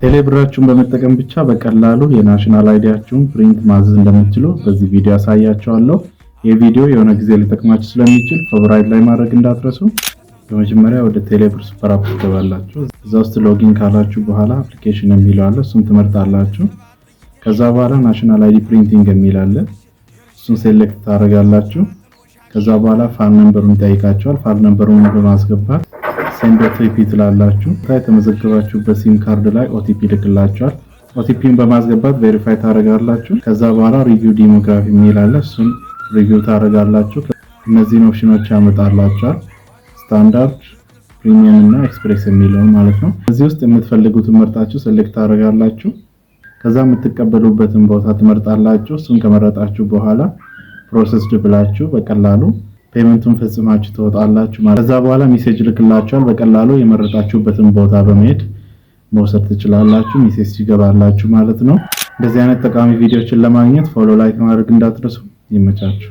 ቴሌብራችሁን በመጠቀም ብቻ በቀላሉ የናሽናል አይዲያችሁን ፕሪንት ማዘዝ እንደምትችሉ በዚህ ቪዲዮ አሳያችኋለሁ። ይህ ቪዲዮ የሆነ ጊዜ ሊጠቅማችሁ ስለሚችል ፌቨራይት ላይ ማድረግ እንዳትረሱ። በመጀመሪያ ወደ ቴሌብር ሱፐር አፕ ትገባላችሁ። እዛ ውስጥ ሎጊን ካላችሁ በኋላ አፕሊኬሽን የሚለው አለ፣ እሱን ትመርጣላችሁ። ከዛ በኋላ ናሽናል አይዲ ፕሪንቲንግ የሚል አለ፣ እሱን ሴሌክት ታደርጋላችሁ። ከዛ በኋላ ፋን ነምበሩን ይጠይቃችኋል። ፋን ነምበሩን በማስገባት ሴንድ ኦቲፒ ትላላችሁ። የተመዘገባችሁበት ሲም ካርድ ላይ ኦቲፒ ልክላችኋል። ኦቲፒን በማስገባት ቬሪፋይ ታደርጋላችሁ። ከዛ በኋላ ሪቪው ዲሞግራፊ የሚል አለ፣ እሱን ሪቪው ታደርጋላችሁ። እነዚህን ኦፕሽኖች ያመጣላችኋል፣ ስታንዳርድ፣ ፕሪሚየም እና ኤክስፕሬስ የሚለውን ማለት ነው። እዚህ ውስጥ የምትፈልጉትን መርጣችሁ ሴሌክት ታደርጋላችሁ። ከዛ የምትቀበሉበትን ቦታ ትመርጣላችሁ። እሱን ከመረጣችሁ በኋላ ፕሮሰስድ ብላችሁ በቀላሉ ፔመንቱን ፈጽማችሁ ትወጣላችሁ ማለት። ከዛ በኋላ ሜሴጅ ልክላችኋል። በቀላሉ የመረጣችሁበትን ቦታ በመሄድ መውሰድ ትችላላችሁ። ሜሴጅ ይገባላችሁ ማለት ነው። እንደዚህ አይነት ጠቃሚ ቪዲዮዎችን ለማግኘት ፎሎ፣ ላይክ ማድረግ እንዳትረሱ። ይመቻችሁ።